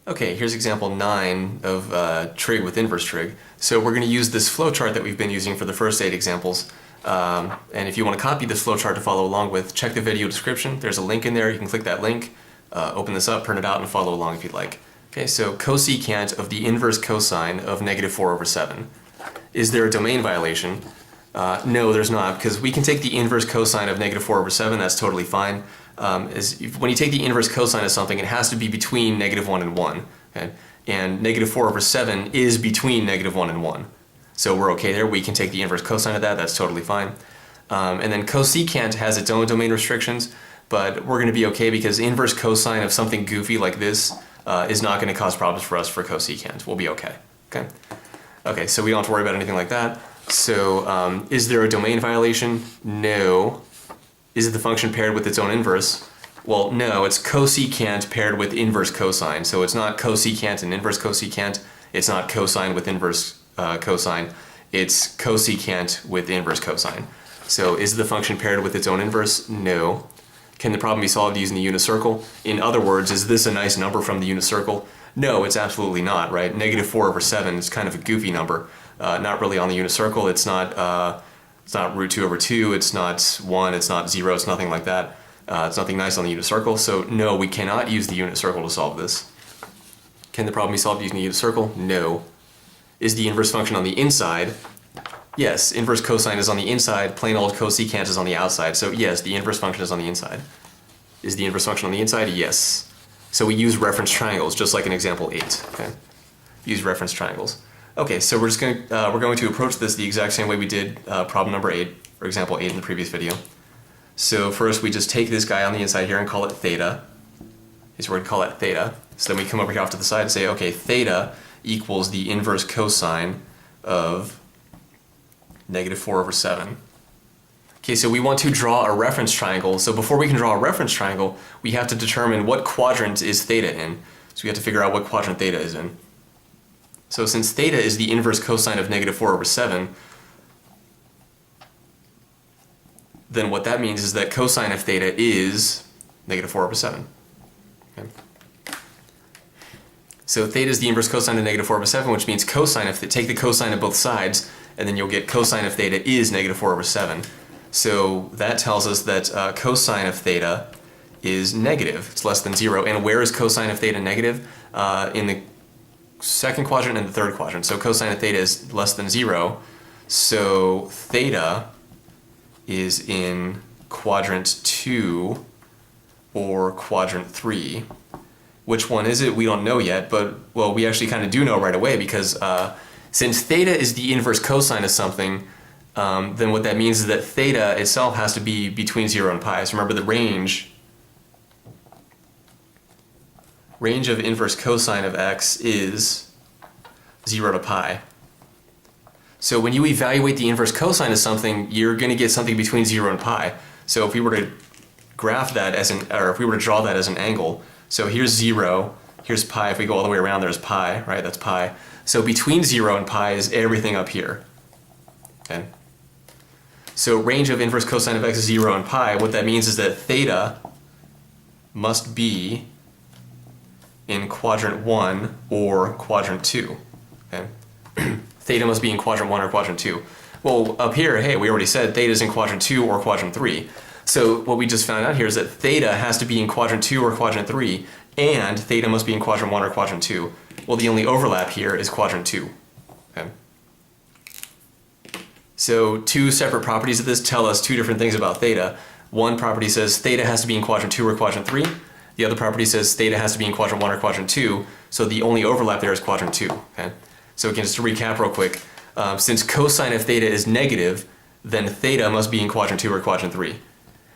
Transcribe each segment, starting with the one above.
Okay, here's example 9 of trig with inverse trig. So we're going to use this flowchart that we've been using for the first 8 examples. And if you want to copy this flowchart to follow along with, check the video description. There's a link in there. You can click that link, open this up, print it out, and follow along if you'd like. Okay, so cosecant of the inverse cosine of -4/7. Is there a domain violation? No, there's not, because we can take the inverse cosine of -4/7. That's totally fine. When you take the inverse cosine of something, it has to be between -1 and 1. Okay? And -4/7 is between -1 and 1. So we're okay there. We can take the inverse cosine of that. That's totally fine. And then cosecant has its own domain restrictions, but we're going to be okay because inverse cosine of something goofy like this is not going to cause problems for us for cosecant. We'll be okay. Okay, so we don't have to worry about anything like that. So is there a domain violation? No. Is it the function paired with its own inverse? Well, no, it's cosecant paired with inverse cosine. So it's not cosecant and inverse cosecant. It's not cosine with inverse cosine. It's cosecant with inverse cosine. So is the function paired with its own inverse? No. Can the problem be solved using the unit circle? In other words, is this a nice number from the unit circle? No, it's absolutely not, right? -4/7 is kind of a goofy number. Not really on the unit circle. It's not √2/2. It's not 1. It's not 0. It's nothing like that. It's nothing nice on the unit circle. So no, we cannot use the unit circle to solve this. Can the problem be solved using the unit circle? No. Is the inverse function on the inside? Yes, inverse cosine is on the inside. Plain old cosecant is on the outside. So yes, the inverse function is on the inside. Is the inverse function on the inside? Yes. So we use reference triangles, just like in example 8. Okay. Use reference triangles. Okay, so we're going to approach this the exact same way we did problem number 8, or example 8 in the previous video. So first we just take this guy on the inside here and call it theta. So we're going to call it theta. So then we come over here off to the side and say, okay, theta equals the inverse cosine of -4/7. Okay, so we want to draw a reference triangle. So before we can draw a reference triangle, we have to determine what quadrant is theta in. So we have to figure out what quadrant theta is in. So since theta is the inverse cosine of -4/7, then what that means is that cosine of theta is -4/7. Okay. So theta is the inverse cosine of -4/7, which means cosine of take the cosine of both sides, and then you'll get cosine of theta is -4/7. So that tells us that cosine of theta is negative. It's less than 0. And where is cosine of theta negative? In the second quadrant and the third quadrant. So cosine of theta is less than 0. So theta is in quadrant 2 or quadrant 3. Which one is it? We don't know yet, but well, we actually kind of do know right away because since theta is the inverse cosine of something, then what that means is that theta itself has to be between 0 and pi. So remember the range of inverse cosine of x is 0 to pi. So when you evaluate the inverse cosine of something, you're going to get something between 0 and pi. So if we were to graph that or if we were to draw that as an angle, so here's 0, here's pi. If we go all the way around, there's pi, right? That's pi. So between 0 and pi is everything up here. Okay. So range of inverse cosine of x is 0 and pi. What that means is that theta must be in quadrant 1 or quadrant 2. Okay? Theta must be in quadrant 1 or quadrant 2. Well, up here, hey, we already said theta is in quadrant 2 or quadrant 3. So what we just found out here is that theta has to be in quadrant 2 or quadrant 3, and theta must be in quadrant 1 or quadrant 2. Well, the only overlap here is quadrant 2. Okay? So two separate properties of this tell us two different things about theta. One property says theta has to be in quadrant 2 or quadrant 3. The other property says theta has to be in quadrant 1 or quadrant 2, so the only overlap there is quadrant 2. Okay? So again, just to recap real quick, since cosine of theta is negative, then theta must be in quadrant 2 or quadrant 3.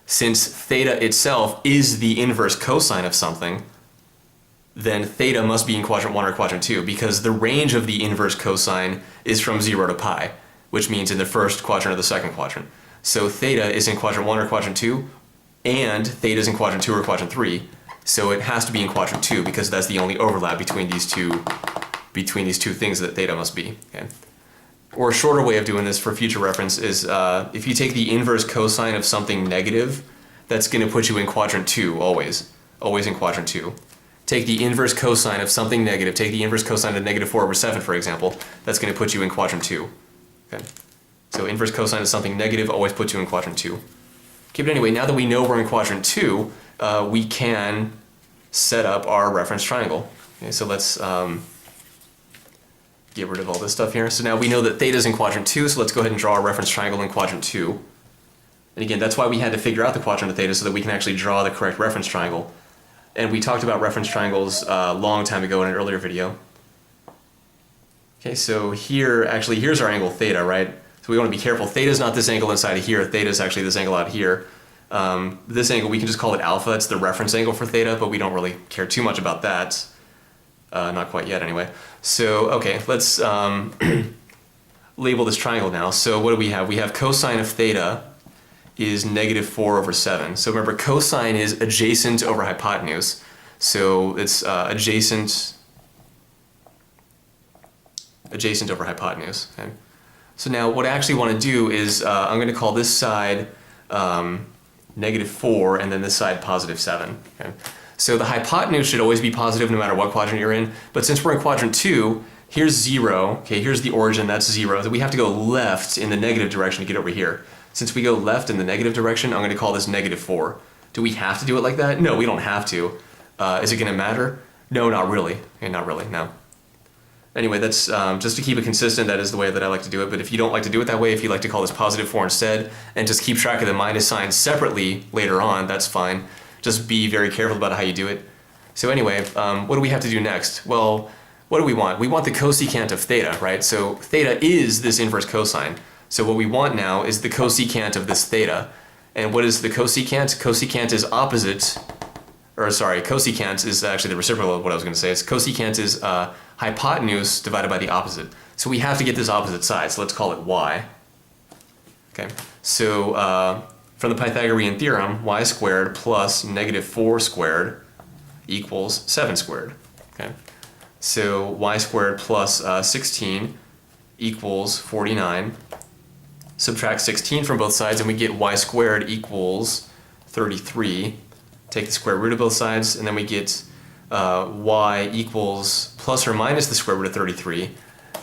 Since theta itself is the inverse cosine of something, then theta must be in quadrant 1 or quadrant 2, because the range of the inverse cosine is from 0 to pi, which means in the first quadrant or the second quadrant. So theta is in quadrant 1 or quadrant 2, and theta is in quadrant 2 or quadrant 3. So it has to be in quadrant 2 because that's the only overlap between these two things that theta must be. Okay? Or a shorter way of doing this for future reference is if you take the inverse cosine of something negative, that's going to put you in quadrant 2 always in quadrant 2. take the inverse cosine of something negative, take the inverse cosine of negative 4 over 7, for example, that's going to put you in quadrant 2. Okay. So inverse cosine of something negative always puts you in quadrant 2. Okay, but anyway, now that we know we're in quadrant 2, we can set up our reference triangle. Okay, so let's get rid of all this stuff here. So now we know that theta is in quadrant 2, so let's go ahead and draw our reference triangle in quadrant 2. And again, that's why we had to figure out the quadrant of theta so that we can actually draw the correct reference triangle. And we talked about reference triangles a long time ago in an earlier video. Okay, so here, actually, here's our angle theta, right? So we want to be careful. Theta is not this angle inside of here. Theta is actually this angle out here. This angle, we can just call it alpha. It's the reference angle for theta, but we don't really care too much about that. Not quite yet, anyway. So, okay, let's label this triangle now. So what do we have? We have cosine of theta is negative 4 over 7. So remember, cosine is adjacent over hypotenuse. So it's adjacent over hypotenuse. Okay? So now what I actually want to do is I'm going to call this side negative 4 and then this side positive 7. Okay? So the hypotenuse should always be positive no matter what quadrant you're in. But since we're in quadrant 2, here's 0. Okay, here's the origin, that's 0. So we have to go left in the negative direction to get over here. Since we go left in the negative direction, I'm going to call this negative 4. Do we have to do it like that? No, we don't have to. Is it going to matter? No, not really. Okay, not really, no. Anyway, that's just to keep it consistent, that is the way that I like to do it. But if you don't like to do it that way, if you like to call this positive 4 instead, and just keep track of the minus signs separately later on, that's fine. Just be very careful about how you do it. So anyway, what do we have to do next? Well, what do we want? We want the cosecant of theta, right? So theta is this inverse cosine. So what we want now is the cosecant of this theta. And what is the cosecant? Cosecant is opposite, or sorry, cosecant is actually the reciprocal of what I was going to say. It's cosecant is hypotenuse divided by the opposite. So we have to get this opposite side, so let's call it y. Okay, so from the Pythagorean theorem, y squared plus negative 4 squared equals 7 squared. Okay, so y squared plus 16 equals 49. Subtract 16 from both sides and we get y squared equals 33. Take the square root of both sides and then we get y equals plus or minus the square root of 33.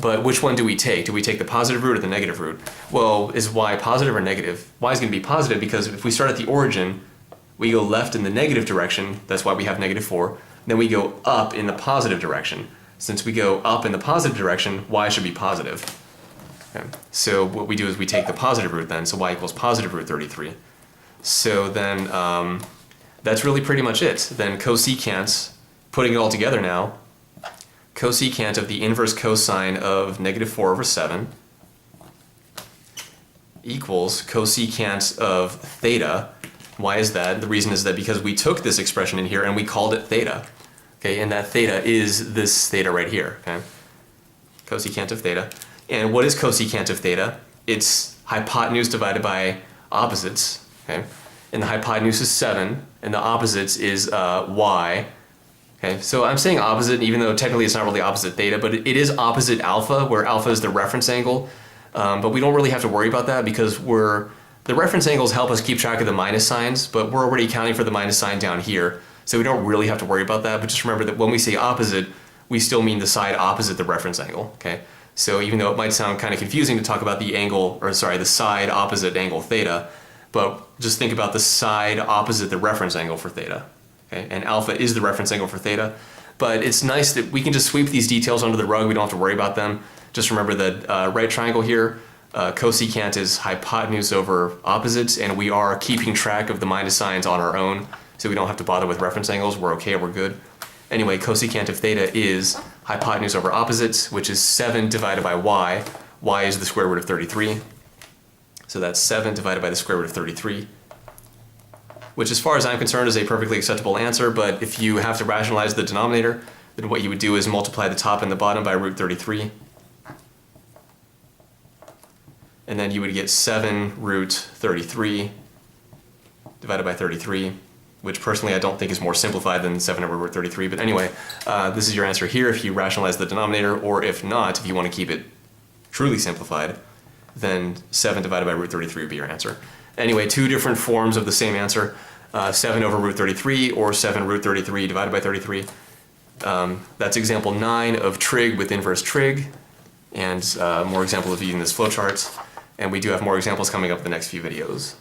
But which one do we take? Do we take the positive root or the negative root? Well, is y positive or negative? Y is going to be positive because if we start at the origin, we go left in the negative direction, that's why we have negative 4. Then we go up in the positive direction. Since we go up in the positive direction, y should be positive. Okay. So what we do is we take the positive root then, so y equals positive root 33. So then that's really pretty much it. Then cosecant, putting it all together now, cosecant of the inverse cosine of negative 4 over 7 equals cosecant of theta. Why is that? The reason is that because we took this expression in here and we called it theta. Okay, and that theta is this theta right here. Okay, cosecant of theta. And what is cosecant of theta? It's hypotenuse divided by opposites. Okay, and the hypotenuse is 7, and the opposites is y. Okay, so I'm saying opposite, even though technically it's not really opposite theta, but it is opposite alpha, where alpha is the reference angle. But we don't really have to worry about that because the reference angles help us keep track of the minus signs, but we're already accounting for the minus sign down here. So we don't really have to worry about that, but just remember that when we say opposite, we still mean the side opposite the reference angle, okay? So even though it might sound kind of confusing to talk about the angle, or sorry, the side opposite angle theta, but just think about the side opposite the reference angle for theta. Okay? And alpha is the reference angle for theta. But it's nice that we can just sweep these details under the rug. We don't have to worry about them. Just remember that right triangle here, cosecant is hypotenuse over opposites, and we are keeping track of the minus signs on our own, so we don't have to bother with reference angles. We're okay, we're good. Anyway, cosecant of theta is hypotenuse over opposites, which is 7 divided by y. Y is the square root of 33. So that's 7 divided by the square root of 33, which as far as I'm concerned is a perfectly acceptable answer, but if you have to rationalize the denominator, then what you would do is multiply the top and the bottom by root 33. And then you would get 7 root 33 divided by 33, which personally I don't think is more simplified than 7 over root 33. But anyway, this is your answer here if you rationalize the denominator, or if not, if you want to keep it truly simplified, then 7 divided by root 33 would be your answer. Anyway, two different forms of the same answer, 7 over root 33 or 7 root 33 divided by 33. That's example 9 of trig with inverse trig, and more examples of using this flowchart. And we do have more examples coming up in the next few videos.